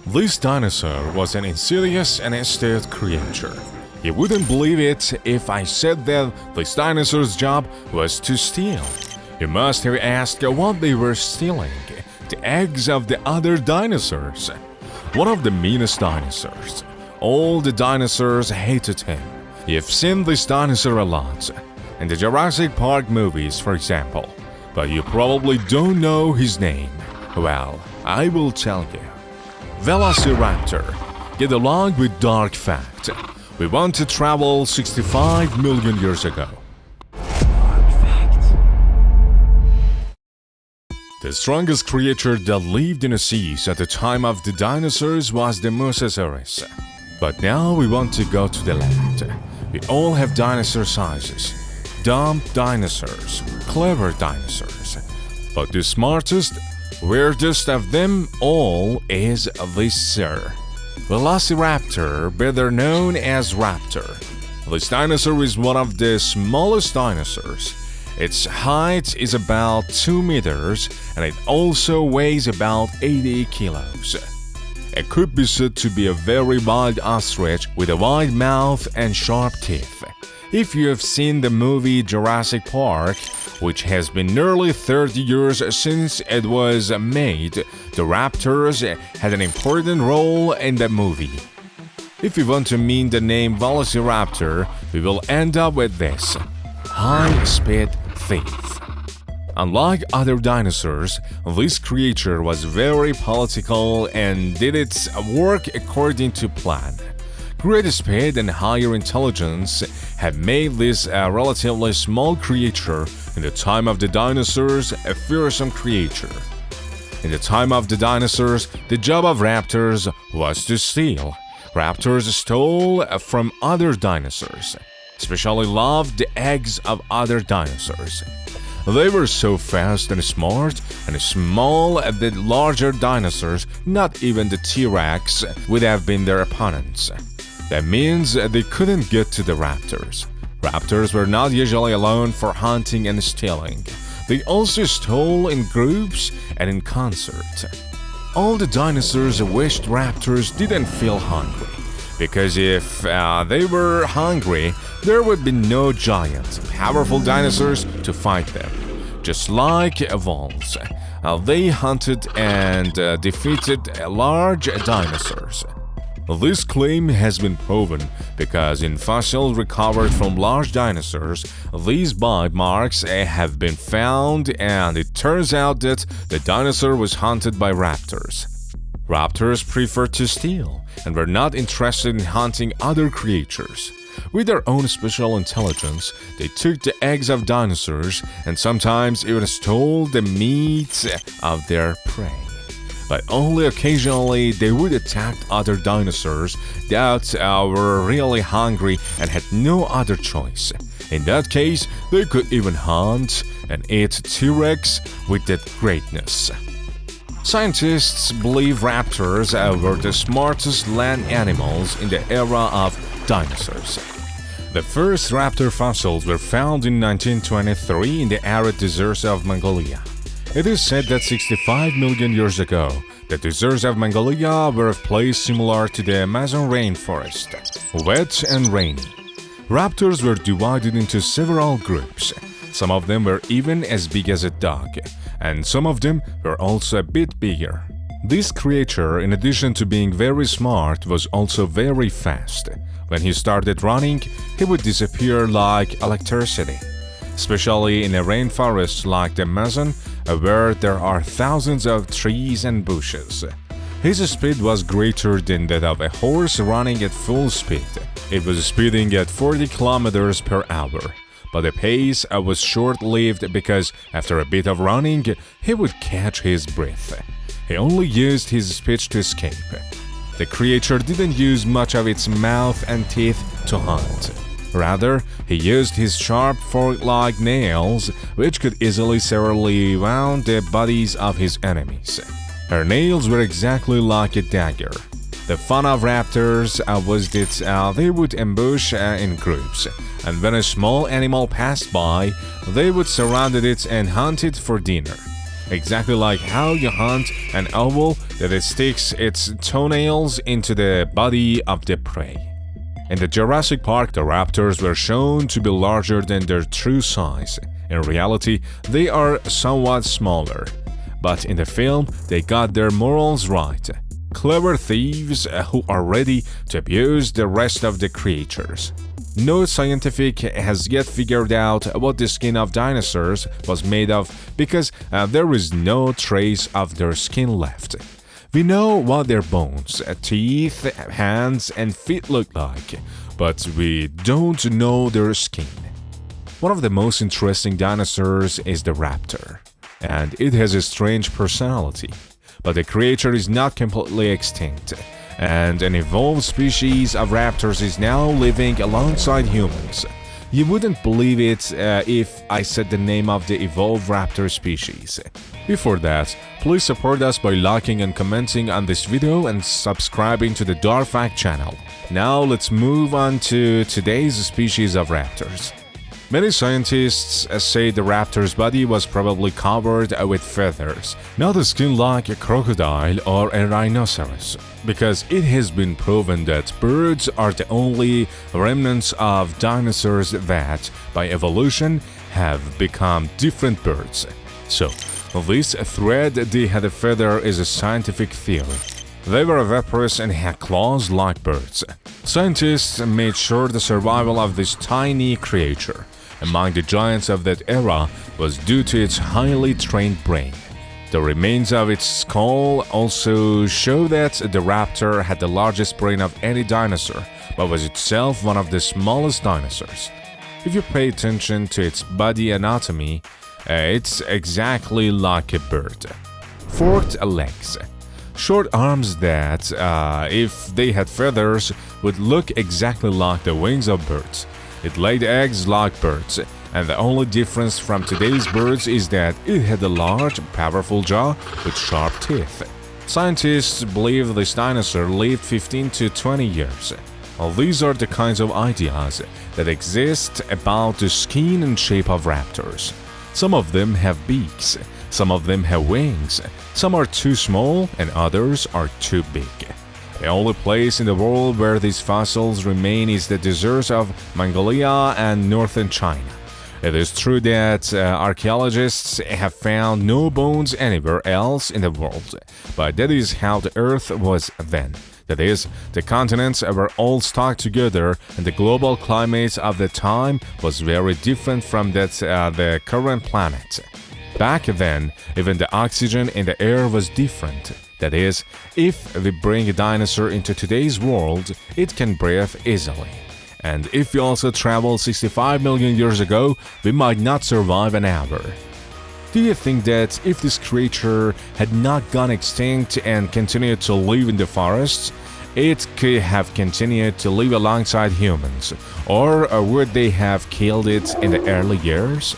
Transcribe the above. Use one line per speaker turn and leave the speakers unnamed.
This dinosaur was an insidious and astute creature. You wouldn't believe it if I said that this dinosaur's job was to steal. You must have asked what they were stealing. The eggs of the other dinosaurs. One of the meanest dinosaurs. All the dinosaurs hated him. You've seen this dinosaur a lot. In the Jurassic Park movies, for example. But you probably don't know his name. Well, I will tell you. Velociraptor. Get along with dark fact. We want to travel 65 million years ago. The strongest creature that lived in the seas at the time of the dinosaurs was the Mosasaurus. But now we want to go to the land. We all have dinosaur sizes. Dumb dinosaurs, clever dinosaurs. But the smartest, weirdest of them all is this sir. Velociraptor, better known as Raptor. This dinosaur is one of the smallest dinosaurs. Its height is about 2 meters and it also weighs about 80 kilos. It could be said to be a very wild ostrich with a wide mouth and sharp teeth. If you have seen the movie Jurassic Park, which has been nearly 30 years since it was made, the raptors had an important role in that movie. If you want to mean the name Velociraptor, we will end up with this: high-speed thief. Unlike other dinosaurs, this creature was very political and did its work according to plan. Greater speed and higher intelligence have made this relatively small creature in the time of the dinosaurs a fearsome creature. In the time of the dinosaurs, the job of raptors was to steal. Raptors stole from other dinosaurs, especially loved the eggs of other dinosaurs. They were so fast and smart and small that larger dinosaurs, not even the T-Rex, would have been their opponents. That means they couldn't get to the raptors. Raptors were not usually alone for hunting and stealing. They also stole in groups and in concert. All the dinosaurs wished raptors didn't feel hungry, because if they were hungry, there would be no giant, powerful dinosaurs to fight them. Just like wolves, they hunted and defeated large dinosaurs. This claim has been proven because in fossils recovered from large dinosaurs, these bite marks have been found, and it turns out that the dinosaur was hunted by raptors. Raptors preferred to steal and were not interested in hunting other creatures. With their own special intelligence, they took the eggs of dinosaurs and sometimes even stole the meat of their prey. But only occasionally they would attack other dinosaurs that were really hungry and had no other choice. In that case, they could even hunt and eat T-Rex with that greatness. Scientists believe raptors were the smartest land animals in the era of dinosaurs. The first raptor fossils were found in 1923 in the arid deserts of Mongolia. It is said that 65 million years ago, the deserts of Mongolia were a place similar to the Amazon rainforest, wet and rainy. Raptors were divided into several groups. Some of them were even as big as a dog, and some of them were also a bit bigger. This creature, in addition to being very smart, was also very fast. When he started running, he would disappear like electricity, especially in a rainforest like the Amazon, where there are thousands of trees and bushes. His speed was greater than that of a horse running at full speed. It was speeding at 40 kilometers per hour. But the pace was short-lived because after a bit of running, he would catch his breath. He only used his speech to escape. The creature didn't use much of its mouth and teeth to hunt. Rather, he used his sharp fork-like nails, which could easily severely wound the bodies of his enemies. Her nails were exactly like a dagger. The fun of raptors was that they would ambush in groups, and when a small animal passed by, they would surround it and hunt it for dinner. exactly like how you hunt an owl that it sticks its toenails into the body of the prey. In the Jurassic Park, the raptors were shown to be larger than their true size. In reality, they are somewhat smaller. But in the film, they got their morals right. Clever thieves who are ready to abuse the rest of the creatures. No scientific has yet figured out what the skin of dinosaurs was made of because there is no trace of their skin left. We know what their bones, teeth, hands, and feet look like, but we don't know their skin. One of the most interesting dinosaurs is the raptor, and it has a strange personality. But the creature is not completely extinct, and an evolved species of raptors is now living alongside humans. You wouldn't believe it if I said the name of the evolved raptor species. Before that, please support us by liking and commenting on this video and subscribing to the Dark Fact channel. Now let's move on to today's species of raptors. Many scientists say the raptor's body was probably covered with feathers, not a skin like a crocodile or a rhinoceros, because it has been proven that birds are the only remnants of dinosaurs that, by evolution, have become different birds. So, this thread they had a feather is a scientific theory. They were oviparous and had claws like birds. Scientists made sure the survival of this tiny creature among the giants of that era was due to its highly trained brain. The remains of its skull also show that the raptor had the largest brain of any dinosaur, but was itself one of the smallest dinosaurs. If you pay attention to its body anatomy, it's exactly like a bird. Forked legs. Short arms that, if they had feathers, would look exactly like the wings of birds. It laid eggs like birds, and the only difference from today's birds is that it had a large, powerful jaw with sharp teeth. Scientists believe this dinosaur lived 15 to 20 years. Well, these are the kinds of ideas that exist about the skin and shape of raptors. Some of them have beaks, some of them have wings, some are too small and others are too big. The only place in the world where these fossils remain is the deserts of Mongolia and northern China. It is true that archaeologists have found no bones anywhere else in the world, but that is how the Earth was then. That is, the continents were all stuck together and the global climate of the time was very different from that the current planet. Back then, even the oxygen in the air was different. That is, if we bring a dinosaur into today's world, it can breathe easily. And if we also travel 65 million years ago, we might not survive an hour. Do you think that if this creature had not gone extinct and continued to live in the forests, it could have continued to live alongside humans, or would they have killed it in the early years?